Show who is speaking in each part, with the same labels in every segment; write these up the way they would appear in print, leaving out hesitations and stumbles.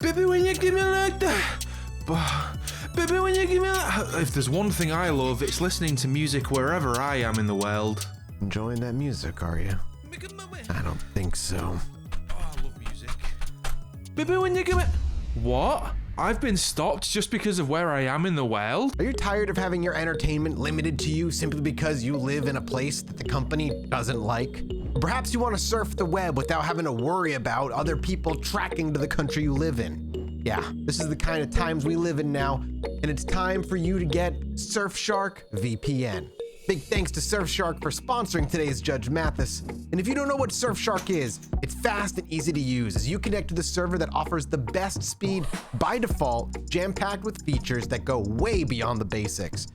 Speaker 1: Baby, when you give me like that. Baby, when you give me like. If there's one thing I love, it's listening to music wherever I am in the world.
Speaker 2: Enjoying that music, are you? I don't think so.
Speaker 1: Oh, I love music. Baby, when you give me. What? I've been stopped just because of where I am in the world?
Speaker 2: Are you tired of having your entertainment limited to you simply because you live in a place that the company doesn't like? Perhaps you want to surf the web without having to worry about other people tracking to the country you live in. Yeah, this is the kind of times we live in now, and it's time for you to get Surfshark VPN. Big thanks to Surfshark for sponsoring today's Judge Mathis. And if you don't know what Surfshark is, it's fast and easy to use as you connect to the server that offers the best speed by default, jam-packed with features that go way beyond the basics.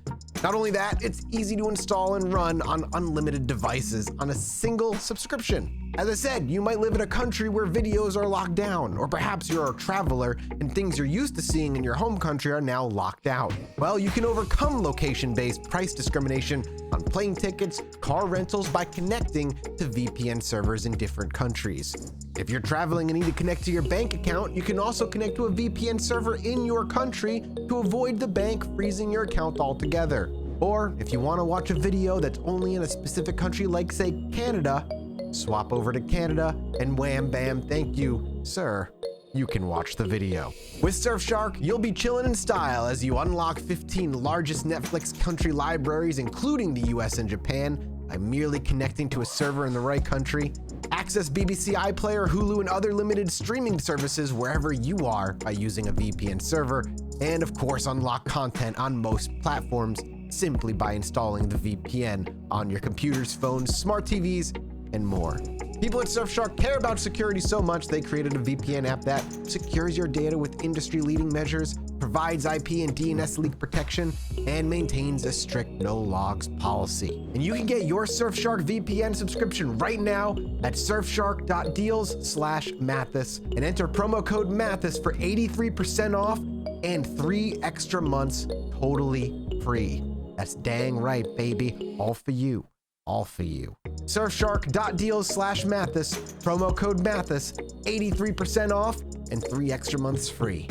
Speaker 2: Not only that, it's easy to install and run on unlimited devices on a single subscription. As I said, you might live in a country where videos are locked down, or perhaps you're a traveler and things you're used to seeing in your home country are now locked out. Well, you can overcome location-based price discrimination on plane tickets, car rentals by connecting to VPN servers in different countries. If you're traveling and need to connect to your bank account, you can also connect to a VPN server in your country to avoid the bank freezing your account altogether. Or if you want to watch a video that's only in a specific country like, say, Canada, swap over to Canada and wham bam, thank you, sir. You can watch the video. With Surfshark, you'll be chilling in style as you unlock 15 largest Netflix country libraries, including the US and Japan, by merely connecting to a server in the right country. Access BBC iPlayer, Hulu, and other limited streaming services wherever you are by using a VPN server. And of course, unlock content on most platforms simply by installing the VPN on your computers, phones, smart TVs, and more. People at Surfshark care about security so much they created a VPN app that secures your data with industry-leading measures, provides IP and DNS leak protection, and maintains a strict no-logs policy. And you can get your Surfshark VPN subscription right now at surfshark.deals/Mathis and enter promo code Mathis for 83% off and 3 extra months totally free. That's dang right, baby. All for you. All for you. Surfshark.deals/Mathis, promo code Mathis, 83% off and 3 extra months free.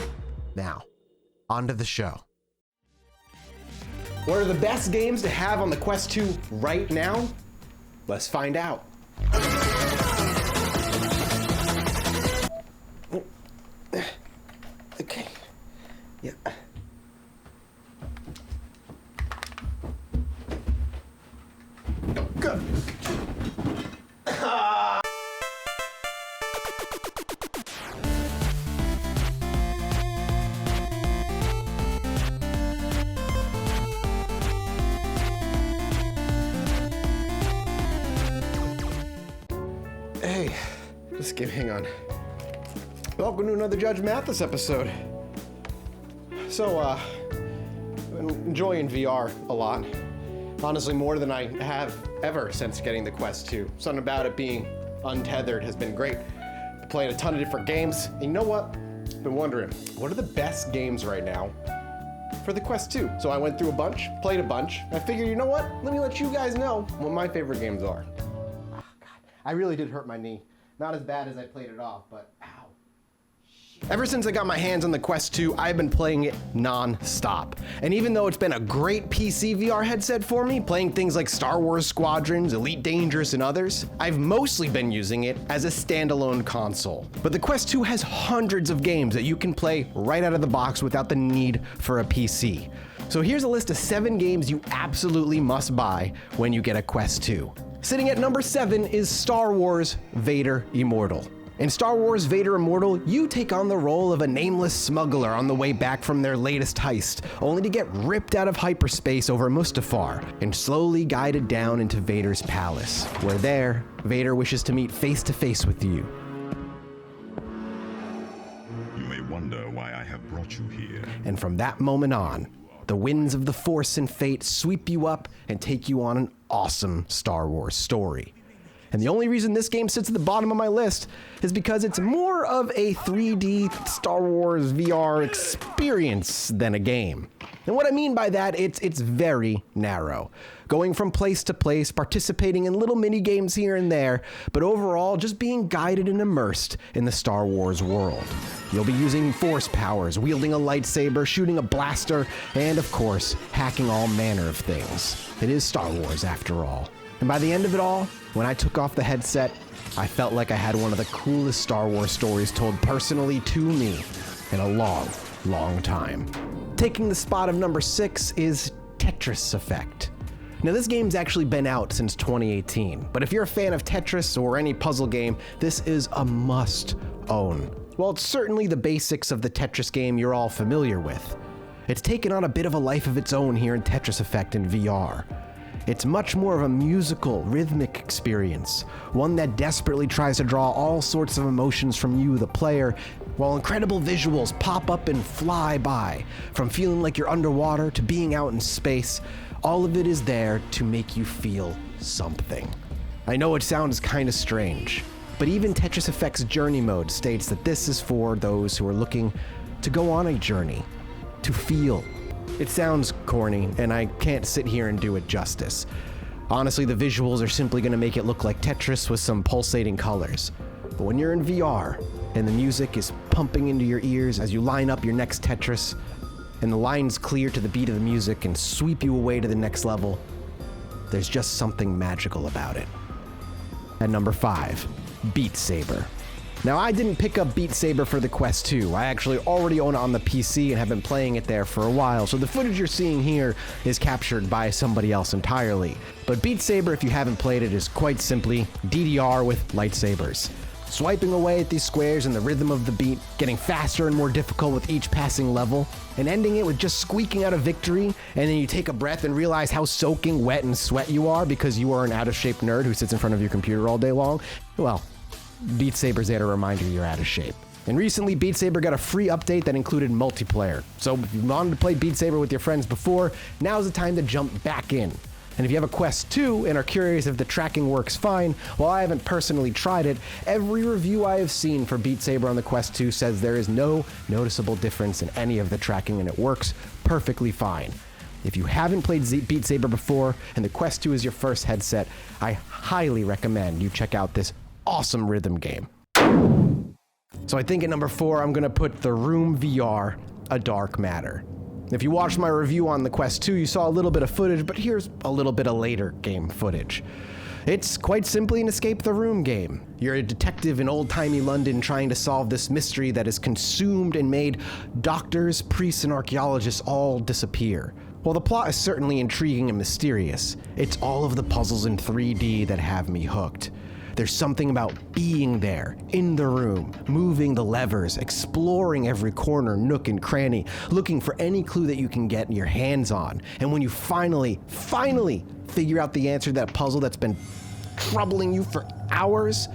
Speaker 2: Now, on to the show. What are the best games to have on the Quest 2 right now? Let's find out. Okay. Yeah. Good. Hey, hang on. Welcome to another Judge Mathis episode. So, I've been enjoying VR a lot. Honestly, more than I have ever since getting the Quest 2. Something about it being untethered has been great. I've played a ton of different games. And you know what? I've been wondering, what are the best games right now for the Quest 2? So I went through a bunch, played a bunch. I figured, you know what? Let me let you guys know what my favorite games are. Oh, God. I really did hurt my knee. Not as bad as I played it off, but ow. Ever since I got my hands on the Quest 2, I've been playing it non-stop. And even though it's been a great PC VR headset for me, playing things like Star Wars Squadrons, Elite Dangerous, and others, I've mostly been using it as a standalone console. But the Quest 2 has hundreds of games that you can play right out of the box without the need for a PC. So here's a list of 7 games you absolutely must buy when you get a Quest 2. Sitting at number 7 is Star Wars Vader Immortal. In Star Wars Vader Immortal, you take on the role of a nameless smuggler on the way back from their latest heist, only to get ripped out of hyperspace over Mustafar and slowly guided down into Vader's palace, where there, Vader wishes to meet face-to-face with you.
Speaker 3: You may wonder why I have brought you here.
Speaker 2: And from that moment on, the winds of the Force and fate sweep you up and take you on an awesome Star Wars story. And the only reason this game sits at the bottom of my list is because it's more of a 3D Star Wars VR experience than a game. And what I mean by that, it's very narrow. Going from place to place, participating in little mini games here and there, but overall just being guided and immersed in the Star Wars world. You'll be using force powers, wielding a lightsaber, shooting a blaster, and of course, hacking all manner of things. It is Star Wars after all. And by the end of it all, when I took off the headset, I felt like I had one of the coolest Star Wars stories told personally to me in a long, long time. Taking the spot of number 6 is Tetris Effect. Now this game's actually been out since 2018, but if you're a fan of Tetris or any puzzle game, this is a must own. Well, it's certainly the basics of the Tetris game you're all familiar with. It's taken on a bit of a life of its own here in Tetris Effect in VR. It's much more of a musical, rhythmic experience, one that desperately tries to draw all sorts of emotions from you, the player, while incredible visuals pop up and fly by. From feeling like you're underwater to being out in space, all of it is there to make you feel something. I know it sounds kind of strange, but even Tetris Effect's journey mode states that this is for those who are looking to go on a journey, to feel. It sounds corny, and I can't sit here and do it justice. Honestly, the visuals are simply going to make it look like Tetris with some pulsating colors. But when you're in VR, and the music is pumping into your ears as you line up your next Tetris, and the lines clear to the beat of the music and sweep you away to the next level, there's just something magical about it. At number 5, Beat Saber. Now, I didn't pick up Beat Saber for the Quest 2. I actually already own it on the PC and have been playing it there for a while, so the footage you're seeing here is captured by somebody else entirely. But Beat Saber, if you haven't played it, is quite simply DDR with lightsabers. Swiping away at these squares in the rhythm of the beat, getting faster and more difficult with each passing level, and ending it with just squeaking out a victory, and then you take a breath and realize how soaking wet and sweat you are because you are an out-of-shape nerd who sits in front of your computer all day long. Well, Beat Saber's there to remind you you're out of shape. And recently, Beat Saber got a free update that included multiplayer. So if you wanted to play Beat Saber with your friends before, now's the time to jump back in. And if you have a Quest 2 and are curious if the tracking works fine, while I haven't personally tried it, every review I have seen for Beat Saber on the Quest 2 says there is no noticeable difference in any of the tracking and it works perfectly fine. If you haven't played Beat Saber before and the Quest 2 is your first headset, I highly recommend you check out this awesome rhythm game. So I think at number 4, I'm gonna put The Room VR, A Dark Matter. If you watched my review on the Quest 2, you saw a little bit of footage, but here's a little bit of later game footage. It's quite simply an escape the room game. You're a detective in old-timey London trying to solve this mystery that has consumed and made doctors, priests, and archaeologists all disappear. While the plot is certainly intriguing and mysterious, it's all of the puzzles in 3D that have me hooked. There's something about being there, in the room, moving the levers, exploring every corner, nook, and cranny, looking for any clue that you can get your hands on. And when you finally figure out the answer to that puzzle that's been troubling you for hours,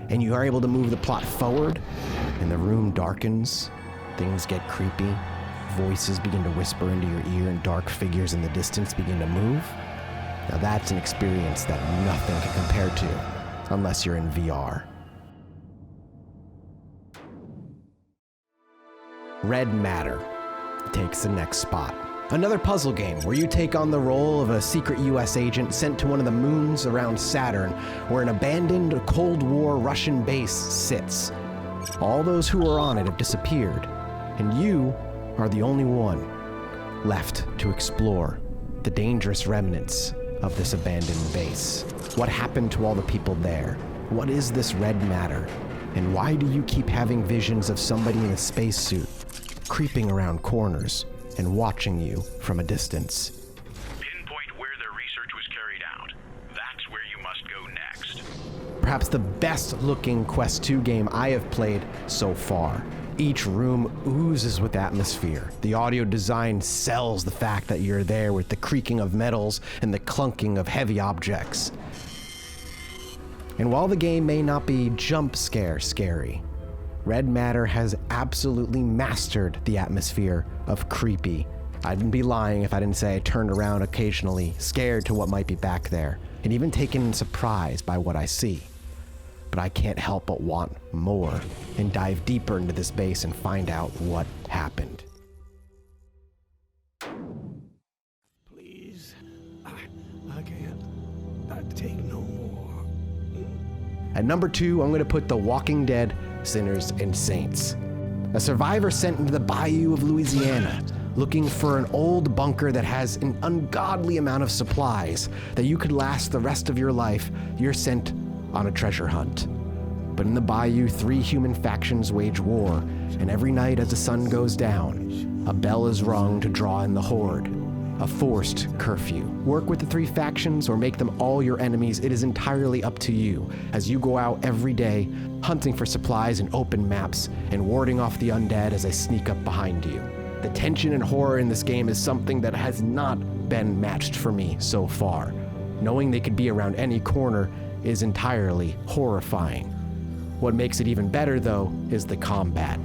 Speaker 2: and you are able to move the plot forward, and the room darkens, things get creepy, voices begin to whisper into your ear, and dark figures in the distance begin to move. Now that's an experience that nothing can compare to. Unless you're in VR. Red Matter takes the next spot. Another puzzle game where you take on the role of a secret US agent sent to one of the moons around Saturn, where an abandoned Cold War Russian base sits. All those who are on it have disappeared, and you are the only one left to explore the dangerous remnants of this abandoned base. What happened to all the people there? What is this red matter? And why do you keep having visions of somebody in a spacesuit creeping around corners and watching you from a distance?
Speaker 4: Pinpoint where the research was carried out. That's where you must go next.
Speaker 2: Perhaps the best looking Quest 2 game I have played so far. Each room oozes with atmosphere. The audio design sells the fact that you're there with the creaking of metals and the clunking of heavy objects. And while the game may not be jump scare scary, Red Matter has absolutely mastered the atmosphere of creepy. I'd be lying if I didn't say I turned around occasionally, scared to what might be back there. and even taken in surprise by what I see. But I can't help but want more and dive deeper into this base and find out what happened.
Speaker 5: Please, I can't. I take no more.
Speaker 2: At number 2, I'm going to put The Walking Dead, Sinners and Saints. A survivor sent into the bayou of Louisiana, looking for an old bunker that has an ungodly amount of supplies that you could last the rest of your life. You're sent on a treasure hunt. But in the bayou, 3 human factions wage war, and every night as the sun goes down, a bell is rung to draw in the horde. A forced curfew. Work with the 3 factions or make them all your enemies. It is entirely up to you as you go out every day, hunting for supplies in open maps and warding off the undead as they sneak up behind you. The tension and horror in this game is something that has not been matched for me so far. Knowing they could be around any corner is entirely horrifying. What makes it even better, though, is the combat.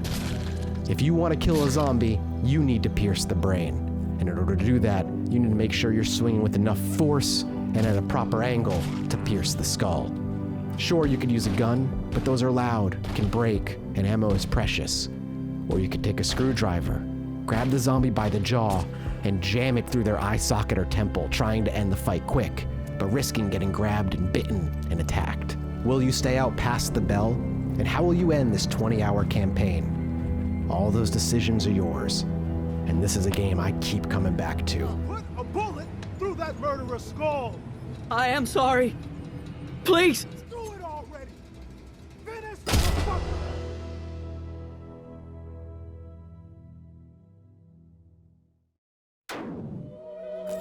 Speaker 2: If you want to kill a zombie, you need to pierce the brain. And in order to do that, you need to make sure you're swinging with enough force and at a proper angle to pierce the skull. Sure, you could use a gun, but those are loud, can break, and ammo is precious. Or you could take a screwdriver, grab the zombie by the jaw, and jam it through their eye socket or temple, trying to end the fight quick, but risking getting grabbed and bitten and attacked. Will you stay out past the bell? And how will you end this 20-hour campaign? All those decisions are yours. And this is a game I keep coming back to.
Speaker 5: Put a bullet through that murderer's skull.
Speaker 6: I am sorry. Please.
Speaker 5: Do it already. Finish the fucker.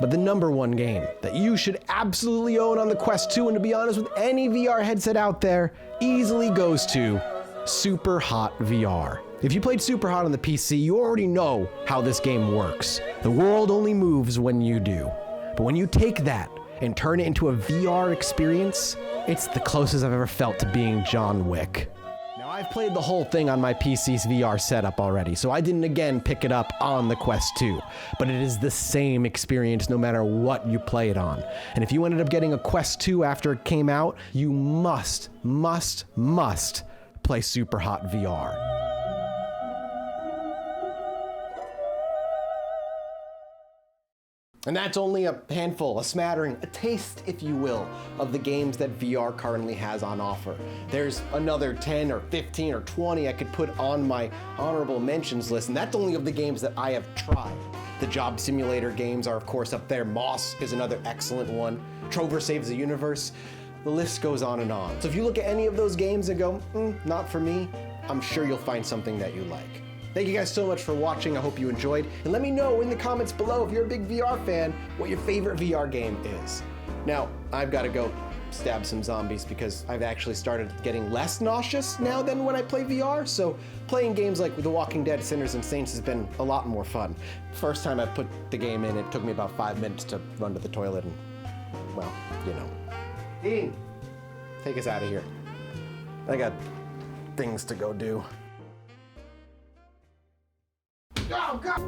Speaker 2: But the number 1 game that you should absolutely own on the Quest 2, and to be honest with any VR headset out there, easily goes to Super Hot VR. If you played Super Hot on the PC, you already know how this game works. The world only moves when you do. But when you take that and turn it into a VR experience, it's the closest I've ever felt to being John Wick. Now, I've played the whole thing on my PC's VR setup already, so I didn't again pick it up on the Quest 2. But it is the same experience no matter what you play it on. And if you ended up getting a Quest 2 after it came out, you must play Super Hot VR. And that's only a handful, a smattering, a taste, if you will, of the games that VR currently has on offer. There's another 10 or 15 or 20 I could put on my honorable mentions list, and that's only of the games that I have tried. The job simulator games are, of course, up there. Moss is another excellent one. Trover Saves the Universe. The list goes on and on. So if you look at any of those games and go, not for me, I'm sure you'll find something that you like. Thank you guys so much for watching. I hope you enjoyed. And let me know in the comments below, if you're a big VR fan, what your favorite VR game is. Now, I've got to go stab some zombies because I've actually started getting less nauseous now than when I play VR. So playing games like The Walking Dead, Sinners and Saints has been a lot more fun. First time I put the game in, it took me about 5 minutes to run to the toilet and, well, you know. Dean, take us out of here. I got things to go do. Oh, God!